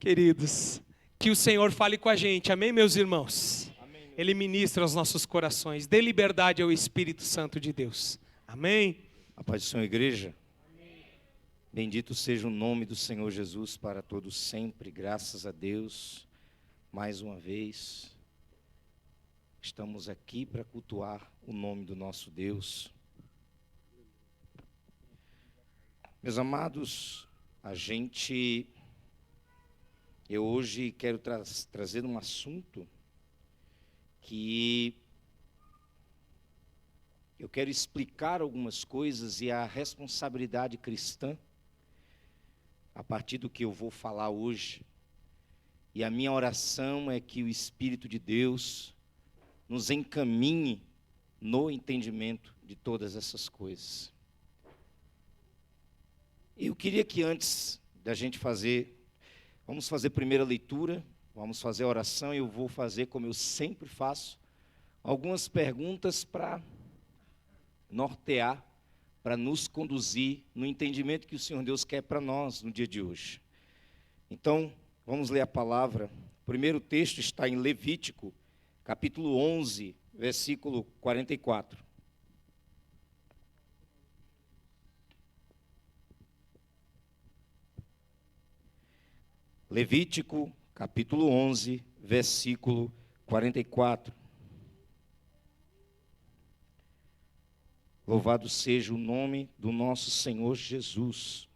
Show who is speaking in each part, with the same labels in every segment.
Speaker 1: Queridos, que o Senhor fale com a gente, amém, meus irmãos? Amém, Ele ministra aos nossos corações, dê liberdade ao Espírito Santo de Deus, amém?
Speaker 2: A paz do Senhor, igreja. Amém. Bendito seja o nome do Senhor Jesus para todos sempre, graças a Deus. Mais uma vez, estamos aqui para cultuar o nome do nosso Deus. Meus amados, eu hoje quero trazer um assunto que eu quero explicar algumas coisas e a responsabilidade cristã, a partir do que eu vou falar hoje. E a minha oração é que o Espírito de Deus nos encaminhe no entendimento de todas essas coisas. Eu queria que antes da gente vamos fazer a primeira leitura, vamos fazer a oração, e eu vou fazer, como eu sempre faço, algumas perguntas para nortear, para nos conduzir no entendimento que o Senhor Deus quer para nós no dia de hoje. Então, vamos ler a palavra. O primeiro texto está em Levítico, capítulo 11, versículo 44. Levítico, capítulo 11, versículo 44. Louvado seja o nome do nosso Senhor Jesus.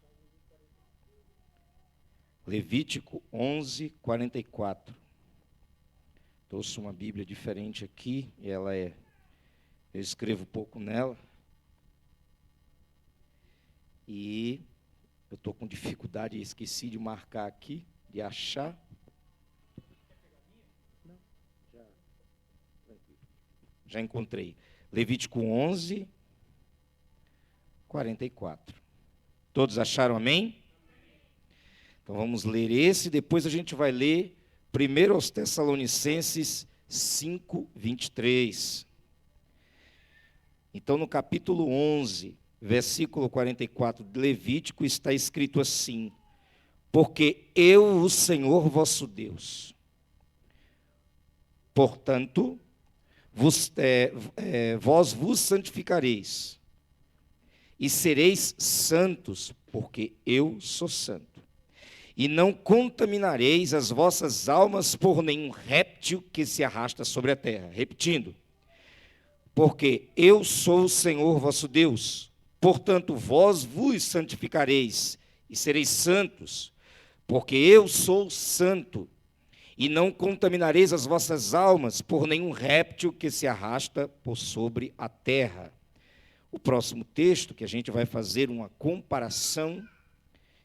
Speaker 2: Levítico 11, 44. Trouxe uma Bíblia diferente aqui, eu escrevo pouco nela. E eu estou com dificuldade, esqueci de marcar aqui, de achar. Já encontrei. Levítico 11, 44. Todos acharam, amém? Então vamos ler esse, depois a gente vai ler 1 aos Tessalonicenses 5, 23. Então no capítulo 11, versículo 44 de Levítico está escrito assim: porque eu, o Senhor vosso Deus, portanto, vós vos santificareis, e sereis santos, porque eu sou santo. E não contaminareis as vossas almas por nenhum réptil que se arrasta sobre a terra. Repetindo, porque eu sou o Senhor vosso Deus, portanto, vós vos santificareis, e sereis santos, porque eu sou santo. E não contaminareis as vossas almas por nenhum réptil que se arrasta por sobre a terra. O próximo texto, que a gente vai fazer uma comparação,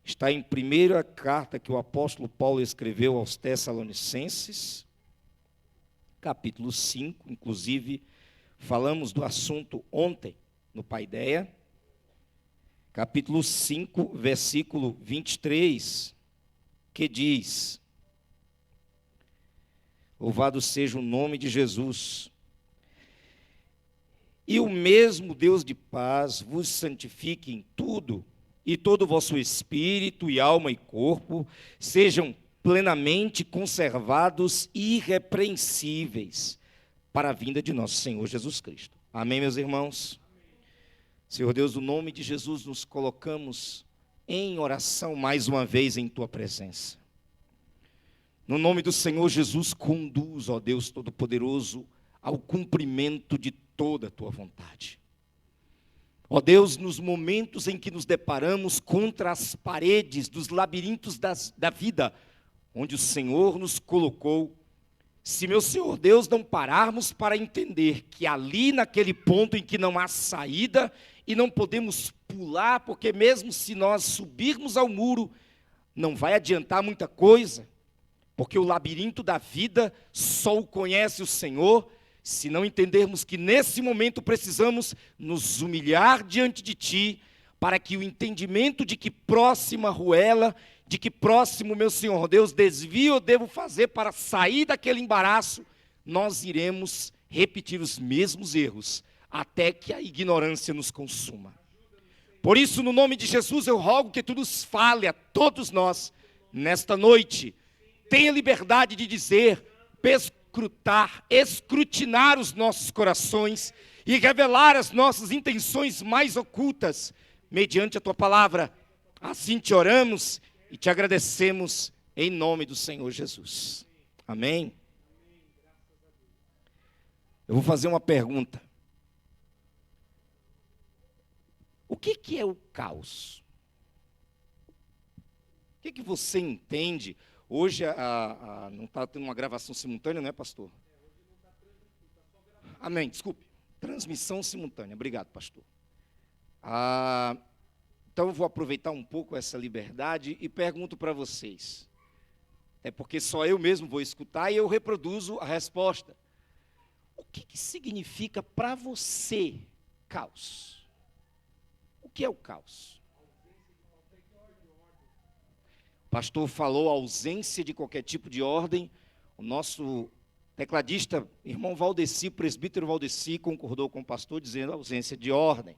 Speaker 2: está em primeira carta que o apóstolo Paulo escreveu aos Tessalonicenses, capítulo 5, inclusive falamos do assunto ontem, no Paideia, capítulo 5, versículo 23, que diz: louvado seja o nome de Jesus. E o mesmo Deus de paz vos santifique em tudo, e todo o vosso espírito e alma e corpo sejam plenamente conservados e irrepreensíveis para a vinda de nosso Senhor Jesus Cristo. Amém, meus irmãos? Amém. Senhor Deus, no nome de Jesus nos colocamos em oração mais uma vez em Tua presença. No nome do Senhor Jesus, conduz, ó Deus Todo-Poderoso, ao cumprimento de toda a Tua vontade. Ó Deus, nos momentos em que nos deparamos contra as paredes dos labirintos da vida, onde o Senhor nos colocou, se, meu Senhor Deus, não pararmos para entender que ali naquele ponto em que não há saída e não podemos pular, porque mesmo se nós subirmos ao muro, não vai adiantar muita coisa, porque o labirinto da vida só o conhece o Senhor. Se não entendermos que nesse momento precisamos nos humilhar diante de Ti, para que o entendimento de que próxima ruela, de que próximo, meu Senhor Deus, desvio eu devo fazer para sair daquele embaraço, nós iremos repetir os mesmos erros, até que a ignorância nos consuma. Por isso, no nome de Jesus, eu rogo que Tu nos fale a todos nós, nesta noite, Tenha liberdade de dizer, perscrutar, escrutinar os nossos corações e revelar as nossas intenções mais ocultas, mediante a tua palavra. Assim te oramos e te agradecemos em nome do Senhor Jesus. Amém? Eu vou fazer uma pergunta. O que é o caos? O que você entende? Hoje não está tendo uma gravação simultânea, não é, pastor? Amém, desculpe. Transmissão simultânea. Obrigado, pastor. Então, eu vou aproveitar um pouco essa liberdade e pergunto para vocês. É porque só eu mesmo vou escutar e eu reproduzo a resposta. O que significa para você caos? O que é o caos? O pastor falou ausência de qualquer tipo de ordem. O nosso tecladista, irmão Valdeci, presbítero Valdeci, concordou com o pastor dizendo ausência de ordem.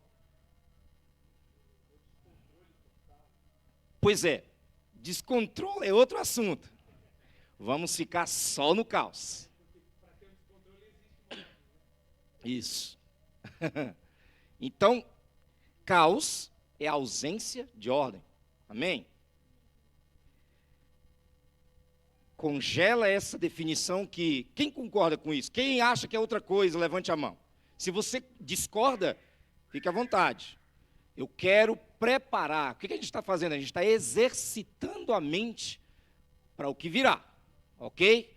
Speaker 2: Pois é, descontrole é outro assunto. Vamos ficar só no caos. Isso. Então, caos é ausência de ordem. Amém? Congela essa definição que... Quem concorda com isso? Quem acha que é outra coisa, levante a mão. Se você discorda, fique à vontade. Eu quero preparar. O que a gente está fazendo? A gente está exercitando a mente para o que virá. Ok?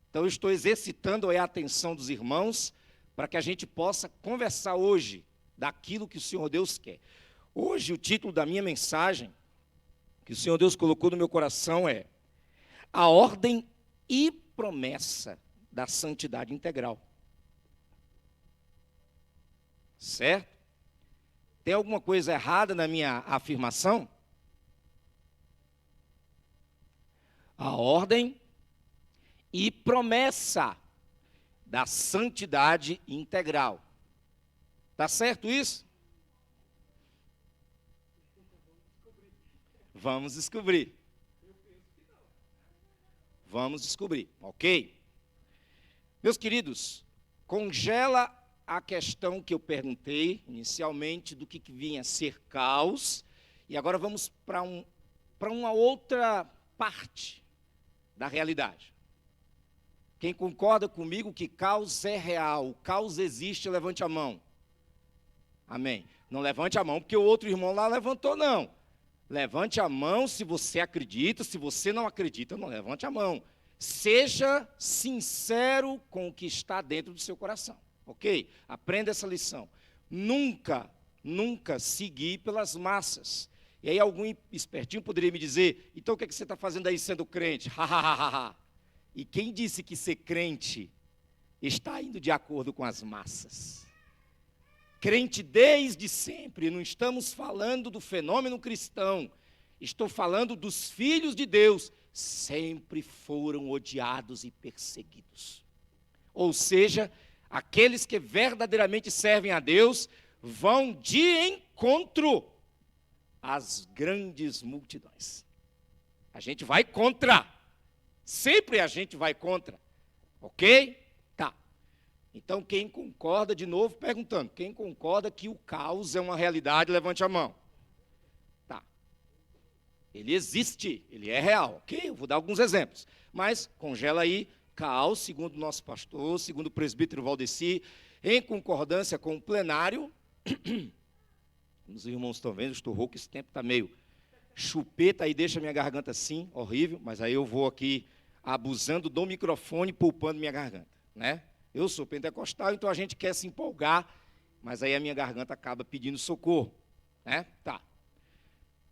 Speaker 2: Então, eu estou exercitando a atenção dos irmãos para que a gente possa conversar hoje daquilo que o Senhor Deus quer. Hoje, o título da minha mensagem, que o Senhor Deus colocou no meu coração é a ordem e promessa da santidade integral. Certo? Tem alguma coisa errada na minha afirmação? A ordem e promessa da santidade integral. Tá certo isso? Vamos descobrir. Vamos descobrir, ok? Meus queridos, congela a questão que eu perguntei inicialmente do que vinha a ser caos, e agora vamos para uma outra parte da realidade. Quem concorda comigo que caos é real, o caos existe, levante a mão. Amém. Não levante a mão porque o outro irmão lá levantou, não. Levante a mão se você acredita, se você não acredita, não levante a mão. Seja sincero com o que está dentro do seu coração, ok? Aprenda essa lição. Nunca seguir pelas massas. E aí algum espertinho poderia me dizer, então o que você está fazendo aí sendo crente? E quem disse que ser crente está indo de acordo com as massas? Crente desde sempre, não estamos falando do fenômeno cristão, estou falando dos filhos de Deus, sempre foram odiados e perseguidos. Ou seja, aqueles que verdadeiramente servem a Deus vão de encontro às grandes multidões. A gente vai contra, sempre a gente vai contra, ok? Então, quem concorda, de novo perguntando, quem concorda que o caos é uma realidade, levante a mão. Tá. Ele existe, ele é real, ok? Eu vou dar alguns exemplos. Mas, congela aí, caos, segundo o nosso pastor, segundo o presbítero Valdeci, em concordância com o plenário. Os irmãos estão vendo, eu estou rouco, esse tempo está meio chupeta, aí deixa minha garganta assim, horrível, mas aí eu vou aqui abusando do microfone, poupando minha garganta, né? Eu sou pentecostal, então a gente quer se empolgar, mas aí a minha garganta acaba pedindo socorro, né? Tá.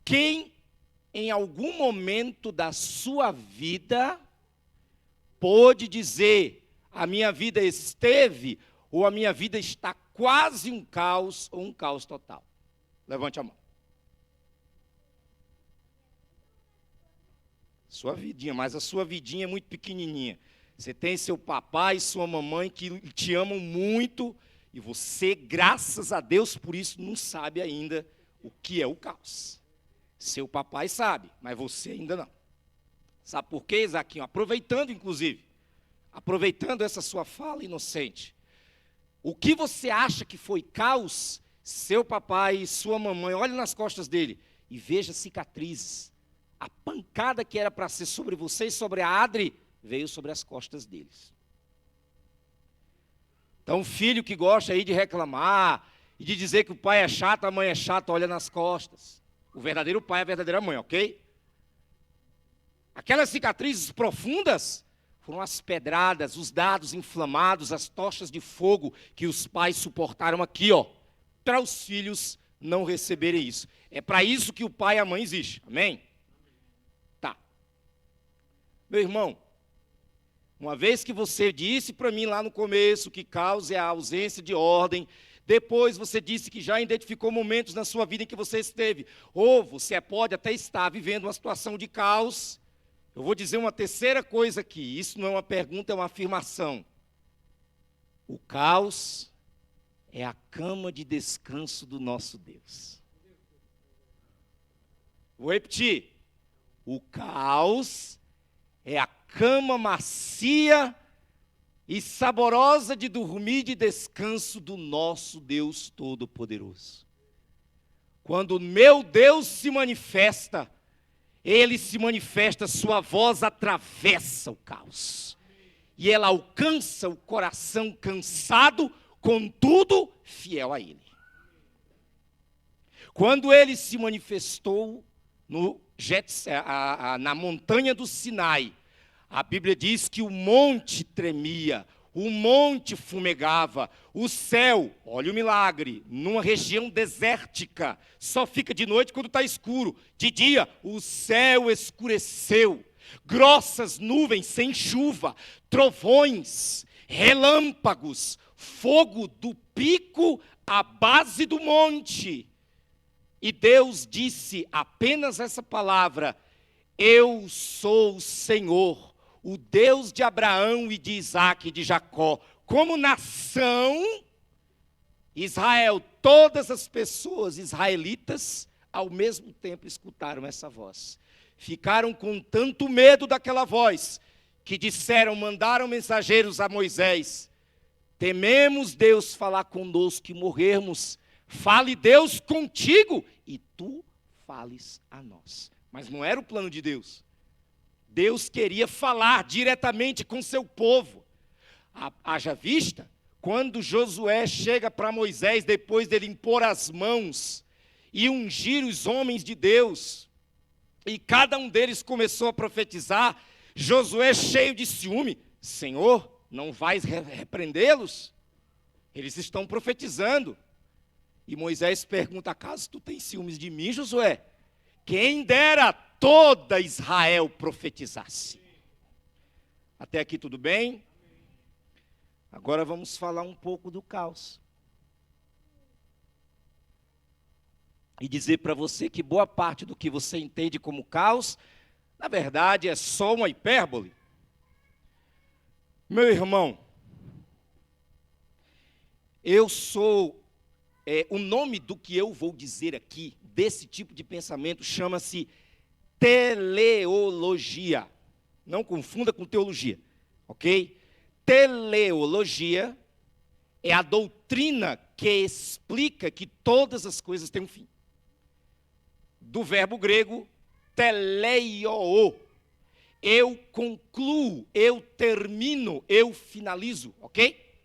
Speaker 2: Quem, em algum momento da sua vida, pôde dizer, a minha vida esteve, ou a minha vida está quase um caos, ou um caos total? Levante a mão. Sua vidinha, mas a sua vidinha é muito pequenininha. Você tem seu papai e sua mamãe que te amam muito e você, graças a Deus, por isso não sabe ainda o que é o caos. Seu papai sabe, mas você ainda não. Sabe por quê, Isaquinho? Aproveitando, inclusive, aproveitando essa sua fala inocente. O que você acha que foi caos, seu papai e sua mamãe, olhe nas costas dele e veja cicatrizes. A pancada que era para ser sobre você e sobre a Adri, veio sobre as costas deles. Então, o filho que gosta aí de reclamar e de dizer que o pai é chato, a mãe é chata, olha nas costas. O verdadeiro pai é a verdadeira mãe, ok? Aquelas cicatrizes profundas foram as pedradas, os dados inflamados, as tochas de fogo que os pais suportaram aqui, ó, para os filhos não receberem isso. É para isso que o pai e a mãe existem, amém? Tá. Meu irmão, uma vez que você disse para mim lá no começo que caos é a ausência de ordem, depois você disse que já identificou momentos na sua vida em que você esteve, ou você pode até estar vivendo uma situação de caos. Eu vou dizer uma terceira coisa aqui, isso não é uma pergunta, é uma afirmação. O caos é a cama de descanso do nosso Deus. Vou repetir. O caos é a cama macia e saborosa de dormir e de descanso do nosso Deus Todo-Poderoso. Quando meu Deus se manifesta, Ele se manifesta, sua voz atravessa o caos. E ela alcança o coração cansado, contudo, fiel a Ele. Quando Ele se manifestou na montanha do Sinai, a Bíblia diz que o monte tremia, o monte fumegava, o céu, olha o milagre, numa região desértica, só fica de noite quando está escuro. De dia, o céu escureceu, grossas nuvens sem chuva, trovões, relâmpagos, fogo do pico à base do monte. E Deus disse apenas essa palavra: eu sou o Senhor, o Deus de Abraão e de Isaque e de Jacó. Como nação, Israel, todas as pessoas israelitas, ao mesmo tempo escutaram essa voz. Ficaram com tanto medo daquela voz, que disseram, mandaram mensageiros a Moisés: tememos Deus falar conosco e morrermos. Fale Deus contigo e tu fales a nós. Mas não era o plano de Deus. Deus queria falar diretamente com seu povo. Haja vista, quando Josué chega para Moisés, depois dele impor as mãos e ungir os homens de Deus, e cada um deles começou a profetizar, Josué, cheio de ciúme: Senhor, não vais repreendê-los? Eles estão profetizando. E Moisés pergunta: acaso tu tens ciúmes de mim, Josué? Quem dera toda Israel profetizasse. Até aqui tudo bem? Agora vamos falar um pouco do caos. E dizer para você que boa parte do que você entende como caos, na verdade é só uma hipérbole. Meu irmão, eu sou... o nome do que eu vou dizer aqui, desse tipo de pensamento, chama-se teleologia. Não confunda com teologia, ok? Teleologia é a doutrina que explica que todas as coisas têm um fim. Do verbo grego, teleio. Eu concluo, eu termino, eu finalizo, ok?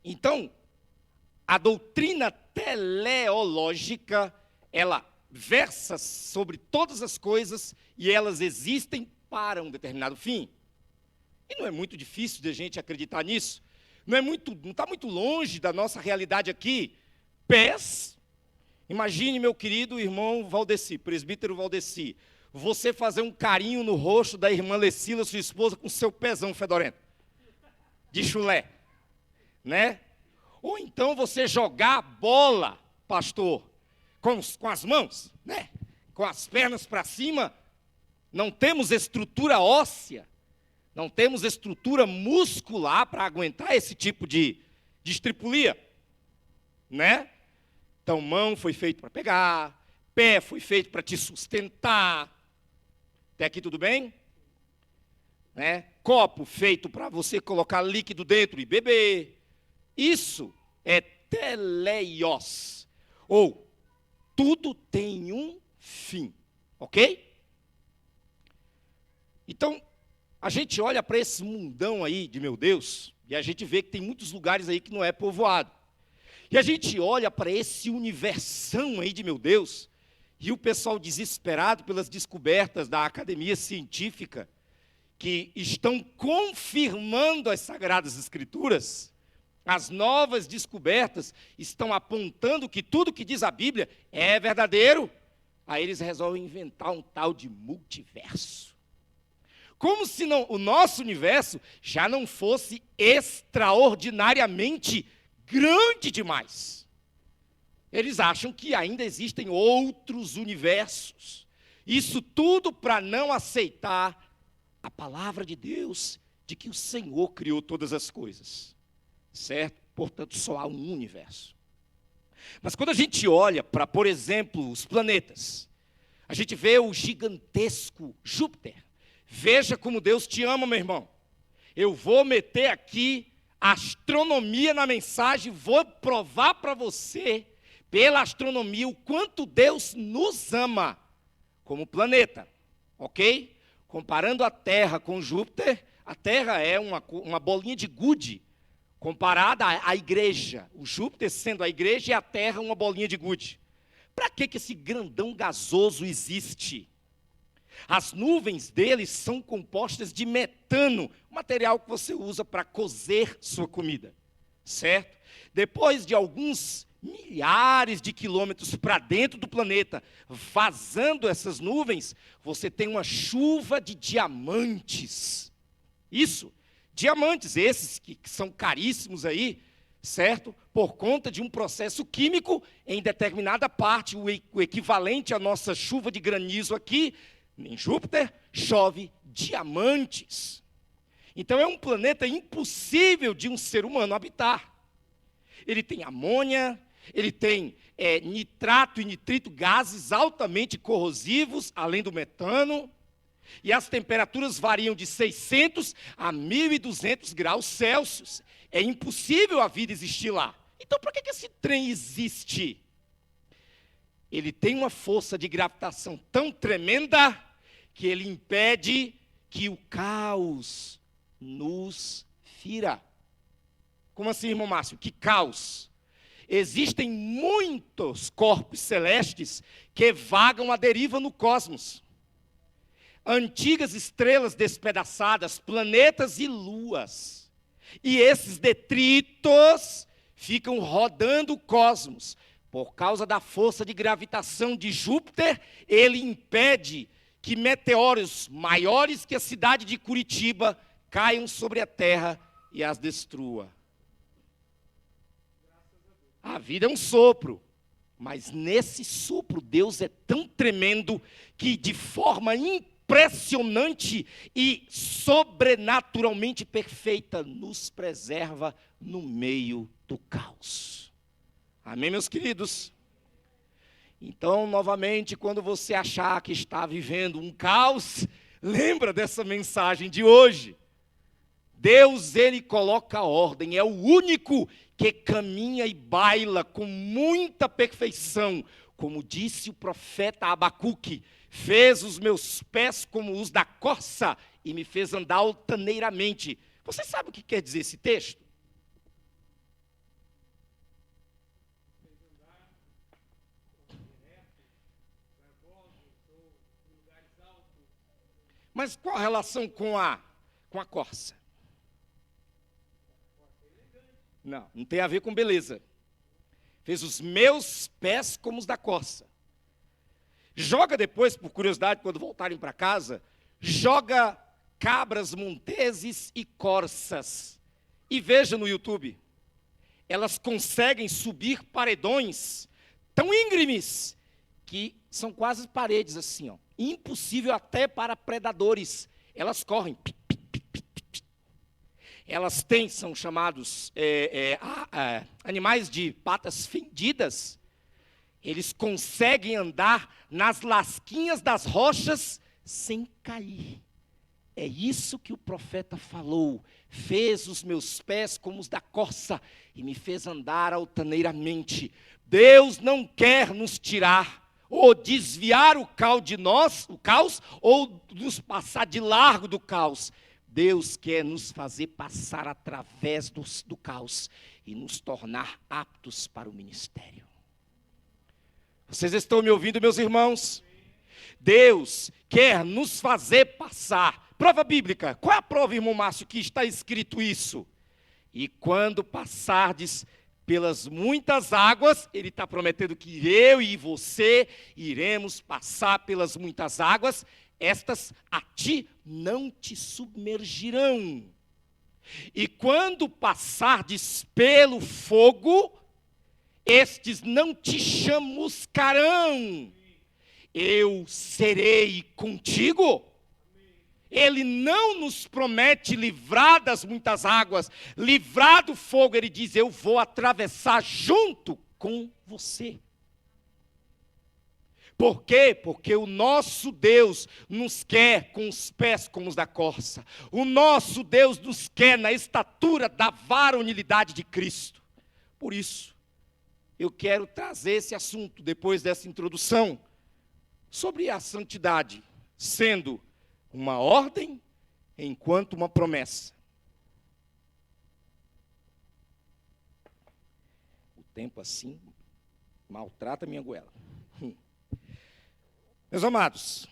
Speaker 2: Então, a doutrina teleológica, ela versa sobre todas as coisas e elas existem para um determinado fim. E não é muito difícil de a gente acreditar nisso. Não está muito longe da nossa realidade aqui. Pés. Imagine, meu querido irmão Valdeci, presbítero Valdeci, você fazer um carinho no rosto da irmã Lecila, sua esposa, com seu pezão fedorento, de chulé, né? Ou então você jogar bola, pastor, com as mãos, né? Com as pernas para cima. Não temos estrutura óssea, não temos estrutura muscular para aguentar esse tipo de estripulia, né? Então, mão foi feito para pegar, pé foi feito para te sustentar, Até aqui tudo bem? Né? Copo feito para você colocar líquido dentro e beber. Isso é teleios. Ou, tudo tem um fim. Ok? Então, a gente olha para esse mundão aí de meu Deus, e a gente vê que tem muitos lugares aí que não é povoado. E a gente olha para esse universão aí de meu Deus, e o pessoal desesperado pelas descobertas da academia científica, que estão confirmando as Sagradas Escrituras, as novas descobertas estão apontando que tudo que diz a Bíblia é verdadeiro. Aí eles resolvem inventar um tal de multiverso. Como se o nosso universo já não fosse extraordinariamente grande demais. Eles acham que ainda existem outros universos. Isso tudo para não aceitar a palavra de Deus, de que o Senhor criou todas as coisas. Certo? Portanto, só há um universo. Mas quando a gente olha para, por exemplo, os planetas, a gente vê o gigantesco Júpiter. Veja como Deus te ama, meu irmão. Eu vou meter aqui astronomia na mensagem, vou provar para você, pela astronomia, o quanto Deus nos ama como planeta. Ok? Comparando a Terra com Júpiter, a Terra é uma bolinha de gude, comparada à igreja. O Júpiter sendo a igreja e a Terra uma bolinha de gude. Para que esse grandão gasoso existe? As nuvens deles são compostas de metano, material que você usa para cozer sua comida, certo? Depois de alguns milhares de quilômetros para dentro do planeta, vazando essas nuvens, você tem uma chuva de diamantes. Isso, diamantes esses que são caríssimos aí, certo? Por conta de um processo químico em determinada parte, o equivalente à nossa chuva de granizo aqui, em Júpiter, chove diamantes. Então é um planeta impossível de um ser humano habitar. Ele tem amônia, ele tem nitrato e nitrito, gases altamente corrosivos, além do metano, e as temperaturas variam de 600 a 1.200 graus Celsius. É impossível a vida existir lá. Então por que esse trem existe? Ele tem uma força de gravitação tão tremenda que ele impede que o caos nos fira. Como assim, irmão Márcio? Que caos? Existem muitos corpos celestes que vagam à deriva no cosmos. Antigas estrelas despedaçadas, planetas e luas. E esses detritos ficam rodando o cosmos. Por causa da força de gravitação de Júpiter, ele impede que meteoros maiores que a cidade de Curitiba caiam sobre a Terra e as destrua. A vida é um sopro, mas nesse sopro Deus é tão tremendo que de forma impressionante e sobrenaturalmente perfeita nos preserva no meio do caos. Amém, meus queridos? Então, novamente, quando você achar que está vivendo um caos, lembra dessa mensagem de hoje. Deus, Ele coloca ordem, é o único que caminha e baila com muita perfeição. Como disse o profeta Abacuque, fez os meus pés como os da corça e me fez andar altaneiramente. Você sabe o que quer dizer esse texto? Mas qual a relação com a corça? Não tem a ver com beleza. Fez os meus pés como os da corça. Joga depois, por curiosidade, quando voltarem para casa, joga cabras monteses e corças. E veja no YouTube. Elas conseguem subir paredões tão íngremes que são quase paredes assim, ó. Impossível até para predadores. Elas correm. Elas são chamados animais de patas fendidas. Eles conseguem andar nas lasquinhas das rochas sem cair. É isso que o profeta falou. Fez os meus pés como os da corça e me fez andar altaneiramente. Deus não quer nos tirar ou desviar o caos, ou nos passar de largo do caos. Deus quer nos fazer passar através do caos e nos tornar aptos para o ministério. Vocês estão me ouvindo, meus irmãos? Deus quer nos fazer passar. Prova bíblica. Qual é a prova, irmão Márcio, que está escrito isso? E quando passardes pelas muitas águas, ele está prometendo que eu e você iremos passar pelas muitas águas, estas a ti não te submergirão. E quando passardes pelo fogo, estes não te chamuscarão. Eu serei contigo. Ele não nos promete livrar das muitas águas, livrar do fogo. Ele diz, eu vou atravessar junto com você. Por quê? Porque o nosso Deus nos quer com os pés como os da corça. O nosso Deus nos quer na estatura da varonilidade de Cristo. Por isso, eu quero trazer esse assunto, depois dessa introdução, sobre a santidade, sendo uma ordem enquanto uma promessa. O tempo assim maltrata a minha goela. Meus amados,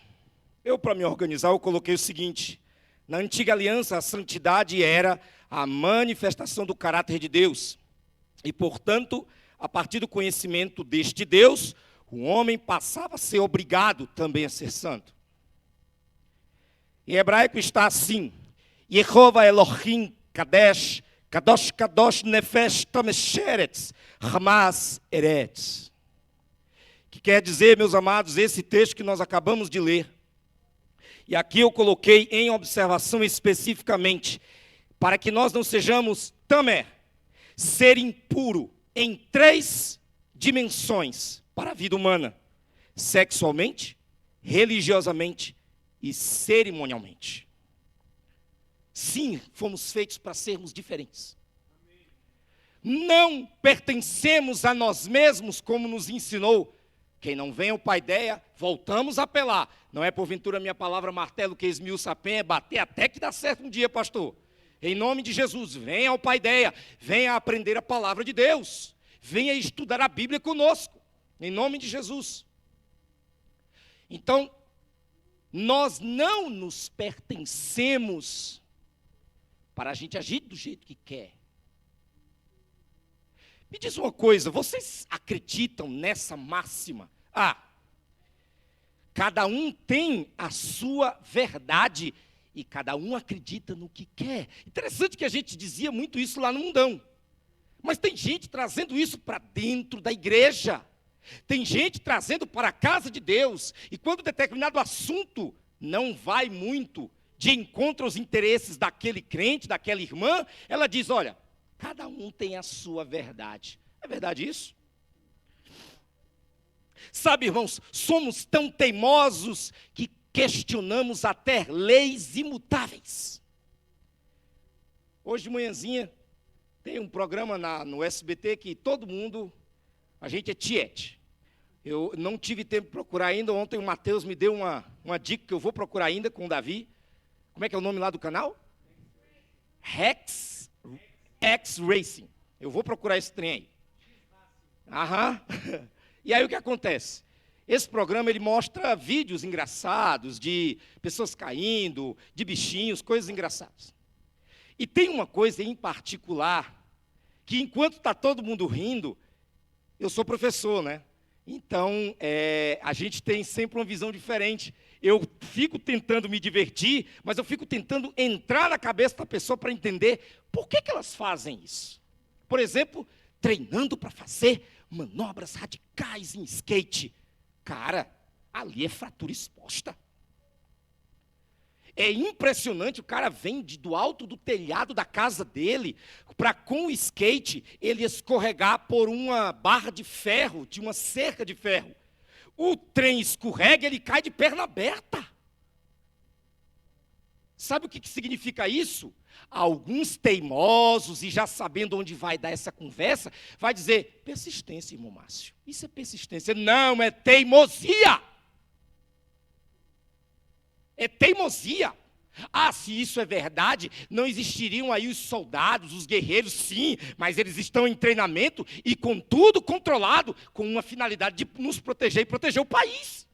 Speaker 2: para me organizar, eu coloquei o seguinte: na antiga aliança, a santidade era a manifestação do caráter de Deus. E, portanto, a partir do conhecimento deste Deus, o homem passava a ser obrigado também a ser santo. Em hebraico está assim: Yehovah Elohim Kadesh, Kadosh Kadosh Nefesh Tamesheretz, Hamas Eretz. Que quer dizer, meus amados, esse texto que nós acabamos de ler. E aqui eu coloquei em observação especificamente, para que nós não sejamos tamé, ser impuro em 3 dimensões para a vida humana: sexualmente, religiosamente e cerimonialmente. Sim, fomos feitos para sermos diferentes. Não pertencemos a nós mesmos, como nos ensinou. Quem não vem ao paideia, voltamos a apelar. Não é porventura minha palavra martelo que esmiuça a penha, é bater até que dá certo um dia, pastor. Em nome de Jesus, venha ao paideia, venha aprender a palavra de Deus. Venha estudar a Bíblia conosco, em nome de Jesus. Então, nós não nos pertencemos para a gente agir do jeito que quer. Me diz uma coisa, vocês acreditam nessa máxima? Cada um tem a sua verdade e cada um acredita no que quer. Interessante que a gente dizia muito isso lá no mundão. Mas tem gente trazendo isso para dentro da igreja. Tem gente trazendo para a casa de Deus. E quando determinado assunto não vai muito de encontro aos interesses daquele crente, daquela irmã, ela diz, olha, cada um tem a sua verdade. É verdade isso? Sabe, irmãos, somos tão teimosos que questionamos até leis imutáveis. Hoje de manhãzinha, tem um programa no SBT que todo mundo, a gente é tiete. Eu não tive tempo de procurar ainda. Ontem o Matheus me deu uma dica que eu vou procurar ainda com o Davi. Como é que é o nome lá do canal? X Racing. Eu vou procurar esse trem aí. E aí o que acontece? Esse programa ele mostra vídeos engraçados de pessoas caindo, de bichinhos, coisas engraçadas. E tem uma coisa em particular, que enquanto está todo mundo rindo, eu sou professor, né? Então, a gente tem sempre uma visão diferente. Eu fico tentando me divertir, mas eu fico tentando entrar na cabeça da pessoa para entender por que elas fazem isso. Por exemplo, treinando para fazer manobras radicais em skate. Cara, ali é fratura exposta. É impressionante, o cara vem do alto do telhado da casa dele, para com o skate, ele escorregar por uma barra de ferro, de uma cerca de ferro. O trem escorrega, ele cai de perna aberta. sabe o que significa isso? Alguns teimosos, e já sabendo onde vai dar essa conversa, vai dizer, persistência, irmão Márcio. Isso é persistência. Não, é teimosia. É teimosia. Ah, se isso é verdade, não existiriam aí os soldados, os guerreiros, sim, mas eles estão em treinamento e com tudo controlado, com uma finalidade de nos proteger e proteger o país.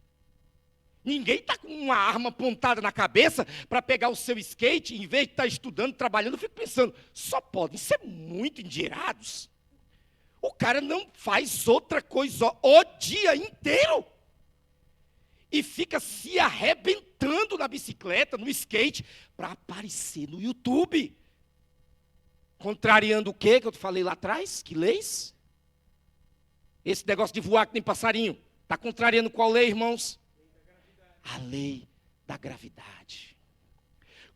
Speaker 2: Ninguém está com uma arma apontada na cabeça para pegar o seu skate, em vez de estar estudando, trabalhando. Eu fico pensando, só podem ser muito endinheirados. O cara não faz outra coisa o dia inteiro. E fica se arrebentando na bicicleta, no skate, para aparecer no YouTube. Contrariando o quê que eu falei lá atrás? Que leis? Esse negócio de voar que nem passarinho. Está contrariando qual lei, irmãos? A lei da gravidade.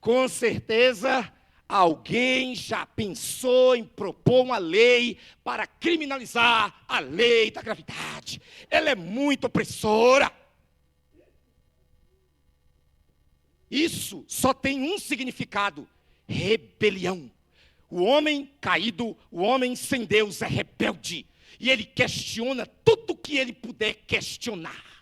Speaker 2: Com certeza, alguém já pensou em propor uma lei para criminalizar a lei da gravidade. Ela é muito opressora. Isso só tem um significado: rebelião. O homem caído, o homem sem Deus é rebelde. E ele questiona tudo que ele puder questionar.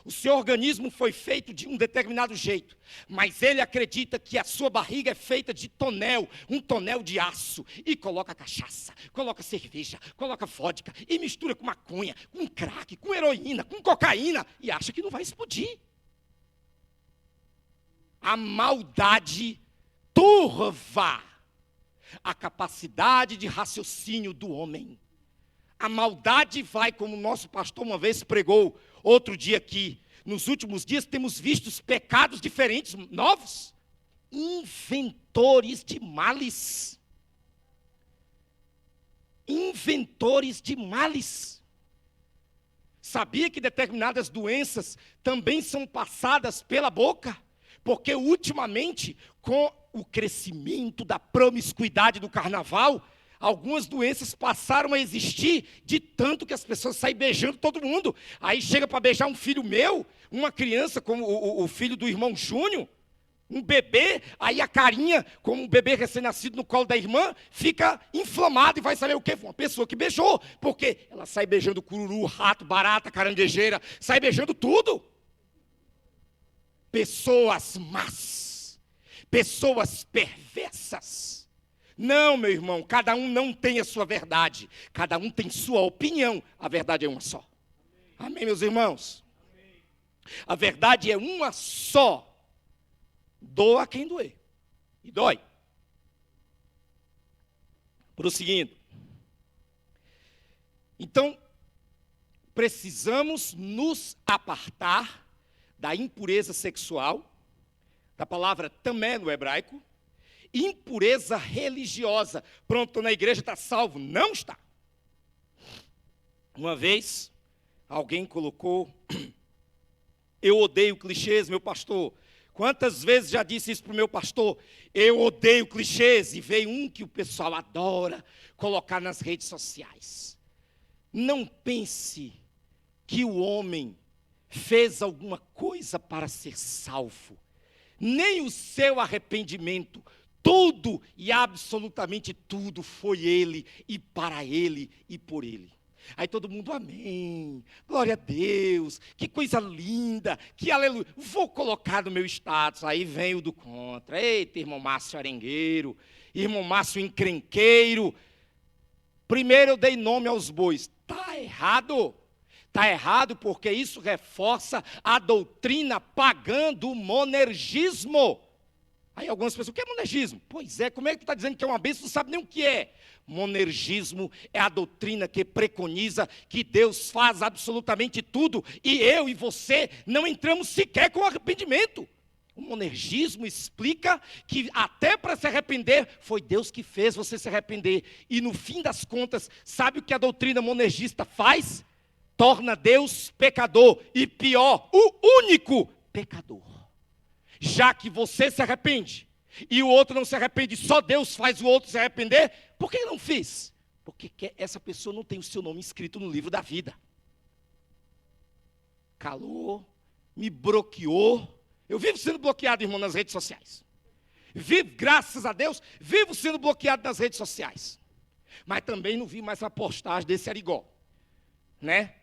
Speaker 2: O seu organismo foi feito de um determinado jeito, mas ele acredita que a sua barriga é feita de tonel, um tonel de aço, e coloca cachaça, coloca cerveja, coloca vodka, e mistura com maconha, com crack, com heroína, com cocaína, e acha que não vai explodir. A maldade turva a capacidade de raciocínio do homem. A maldade vai, como o nosso pastor uma vez pregou, outro dia aqui, nos últimos dias temos visto os pecados diferentes, novos, inventores de males. Inventores de males. Sabia que determinadas doenças também são passadas pela boca? Porque ultimamente, com o crescimento da promiscuidade do carnaval, algumas doenças passaram a existir de tanto que as pessoas saem beijando todo mundo. Aí chega para beijar um filho meu, uma criança como o filho do irmão Júnior, um bebê, aí a carinha, como um bebê recém-nascido no colo da irmã, fica inflamado e vai saber o quê? Uma pessoa que beijou, porque ela sai beijando cururu, rato, barata, caranguejeira, sai beijando tudo. Pessoas más, pessoas perversas. Não, meu irmão, cada um não tem a sua verdade, cada um tem sua opinião, a verdade é uma só. Amém, meus irmãos? Amém. A verdade é uma só. Doa quem doer, e dói. Prosseguindo. Então, precisamos nos apartar da impureza sexual, da palavra tamé no hebraico, impureza religiosa. Pronto, estou na igreja, está salvo. Não está. Uma vez, alguém colocou, eu odeio clichês, meu pastor. Quantas vezes já disse isso para o meu pastor? Eu odeio clichês. E veio um que o pessoal adora colocar nas redes sociais. Não pense que o homem fez alguma coisa para ser salvo. Nem o seu arrependimento. Tudo e absolutamente tudo foi ele, e para ele, e por ele. Aí todo mundo, amém, glória a Deus, que coisa linda, que aleluia. Vou colocar no meu status, aí vem o do contra. Eita, irmão Márcio arengueiro, irmão Márcio encrenqueiro. Primeiro eu dei nome aos bois. Está errado. Está errado porque isso reforça a doutrina pagã do monergismo. Aí algumas pessoas, o que é monergismo? Pois é, como é que tu está dizendo que é uma bênção, não sabe nem o que é? Monergismo é a doutrina que preconiza que Deus faz absolutamente tudo e eu e você não entramos sequer com arrependimento. O monergismo explica que até para se arrepender, foi Deus que fez você se arrepender. E no fim das contas, sabe o que a doutrina monergista faz? Torna Deus pecador e pior, o único pecador. Já que você se arrepende e o outro não se arrepende, só Deus faz o outro se arrepender, por que não fiz? Porque essa pessoa não tem o seu nome escrito no livro da vida. Calou, me bloqueou, Eu vivo sendo bloqueado, irmão, nas redes sociais. Vivo, graças a Deus, vivo sendo bloqueado nas redes sociais. Mas também não vi mais a postagem desse Arigó, né?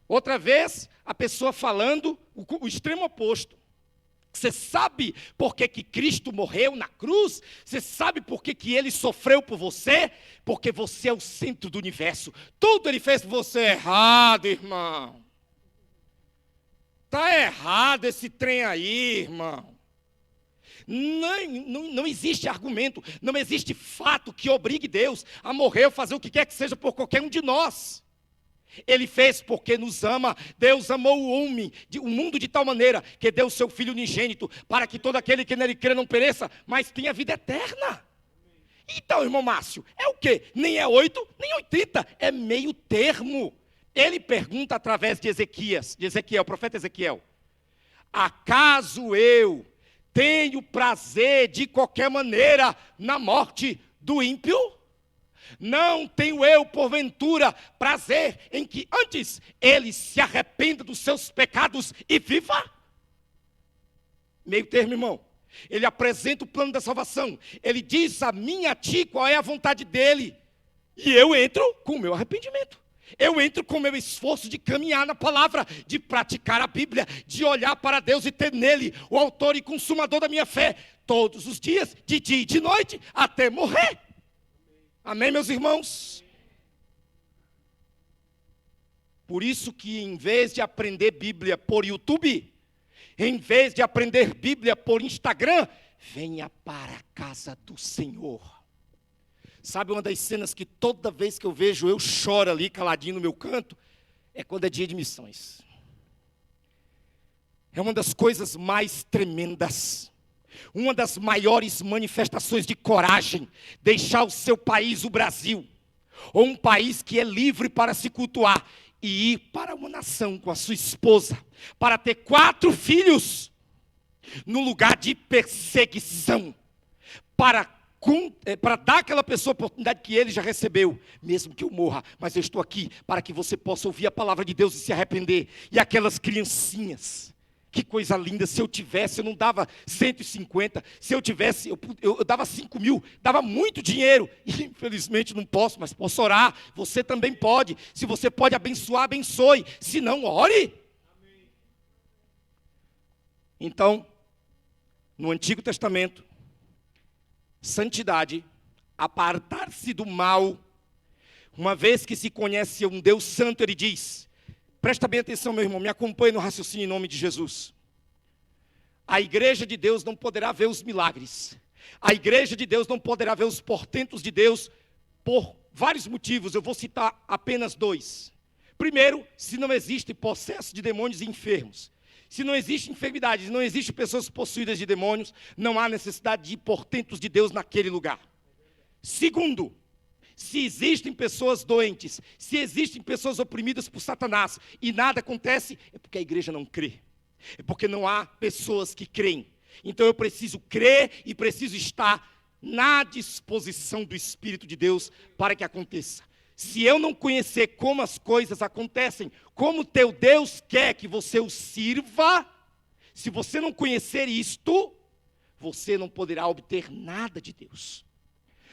Speaker 2: Outra vez, a pessoa falando o extremo oposto. Você sabe por que Cristo morreu na cruz? Você sabe por que Ele sofreu por você? Porque você é o centro do universo. Tudo Ele fez por você errado, irmão. Está errado esse trem aí, irmão. Não existe argumento, não existe fato que obrigue Deus a morrer ou fazer o que quer que seja por qualquer um de nós. Ele fez porque nos ama. Deus amou o mundo de tal maneira que deu o seu Filho unigênito para que todo aquele que nele crê não pereça, mas tenha vida eterna. Então, irmão Márcio, é o quê? Nem é 8, nem 80, é meio termo. Ele pergunta através de Ezequiel, o profeta Ezequiel: acaso eu tenho prazer de qualquer maneira na morte do ímpio? Não tenho eu, porventura, prazer em que antes ele se arrependa dos seus pecados e viva? Meio termo, irmão. Ele apresenta o plano da salvação. Ele diz a mim e a ti qual é a vontade dele. E eu entro com o meu arrependimento. Eu entro com o meu esforço de caminhar na palavra, de praticar a Bíblia, de olhar para Deus e ter nele o autor e consumador da minha fé, todos os dias, de dia e de noite, até morrer. Amém, meus irmãos? Por isso que em vez de aprender Bíblia por YouTube, em vez de aprender Bíblia por Instagram, venha para a casa do Senhor. Sabe uma das cenas que toda vez que eu vejo eu choro ali caladinho no meu canto? É quando é dia de missões. É uma das coisas mais tremendas. Uma das maiores manifestações de coragem. Deixar o seu país, o Brasil, ou um país que é livre para se cultuar, e ir para uma nação com a sua esposa, para ter 4 filhos, no lugar de perseguição, para dar àquela pessoa a oportunidade que ele já recebeu, mesmo que eu morra, mas eu estou aqui para que você possa ouvir a palavra de Deus e se arrepender. E aquelas criancinhas, que coisa linda. Se eu tivesse, eu não dava 150, se eu tivesse, eu dava 5 mil, dava muito dinheiro, e infelizmente não posso, mas posso orar. Você também pode. Se você pode abençoar, abençoe, se não, ore. Então, no Antigo Testamento, santidade, apartar-se do mal, uma vez que se conhece um Deus santo, ele diz, presta bem atenção, meu irmão, me acompanhe no raciocínio em nome de Jesus. A igreja de Deus não poderá ver os milagres, a igreja de Deus não poderá ver os portentos de Deus por vários motivos. Eu vou citar apenas 2. Primeiro, se não existe possesso de demônios e enfermos. Se não existe enfermidade, se não existe pessoas possuídas de demônios, não há necessidade de portentos de Deus naquele lugar. Segundo, se existem pessoas doentes, se existem pessoas oprimidas por Satanás e nada acontece, é porque a igreja não crê. É porque não há pessoas que creem. Então eu preciso crer e preciso estar na disposição do Espírito de Deus para que aconteça. Se eu não conhecer como as coisas acontecem, como teu Deus quer que você o sirva, se você não conhecer isto, você não poderá obter nada de Deus.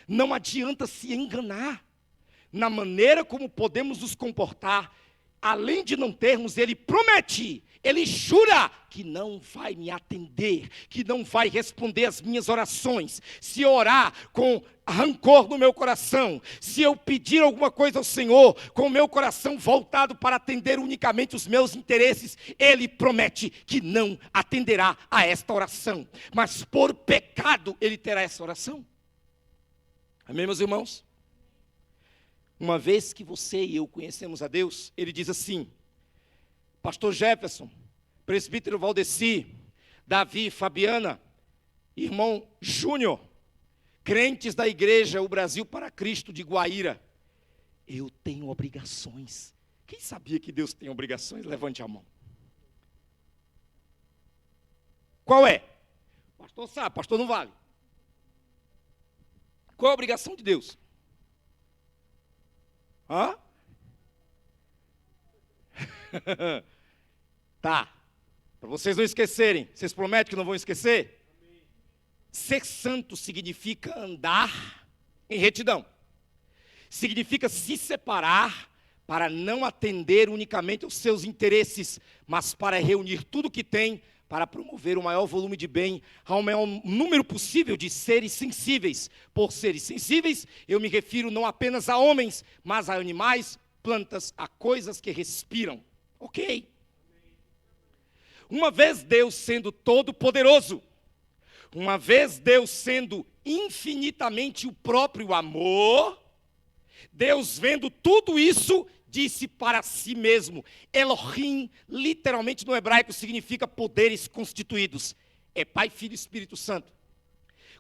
Speaker 2: Não adianta se enganar na maneira como podemos nos comportar. Além de não termos, ele promete, ele jura que não vai me atender, que não vai responder às minhas orações. Se eu orar com rancor no meu coração, se eu pedir alguma coisa ao Senhor, com o meu coração voltado para atender unicamente os meus interesses, ele promete que não atenderá a esta oração. Mas por pecado ele terá essa oração. Amém, meus irmãos? Uma vez que você e eu conhecemos a Deus, ele diz assim, pastor Jefferson, presbítero Valdeci, Davi, Fabiana, irmão Júnior, crentes da igreja O Brasil para Cristo de Guaíra, eu tenho obrigações. Quem sabia que Deus tem obrigações? Levante a mão. Qual é? Pastor sabe, pastor não vale. Qual é a obrigação de Deus? Tá, Para vocês não esquecerem. Vocês prometem que não vão esquecer? Amém. Ser santo significa andar em retidão. Significa se separar para não atender unicamente aos seus interesses, mas para reunir tudo que tem para promover o maior volume de bem ao maior número possível de seres sensíveis. Por seres sensíveis, eu me refiro não apenas a homens, mas a animais, plantas, a coisas que respiram. Ok? Uma vez Deus sendo todo-poderoso, uma vez Deus sendo infinitamente o próprio amor, Deus vendo tudo isso, disse para si mesmo. Elohim, literalmente no hebraico, significa poderes constituídos. É Pai, Filho e Espírito Santo.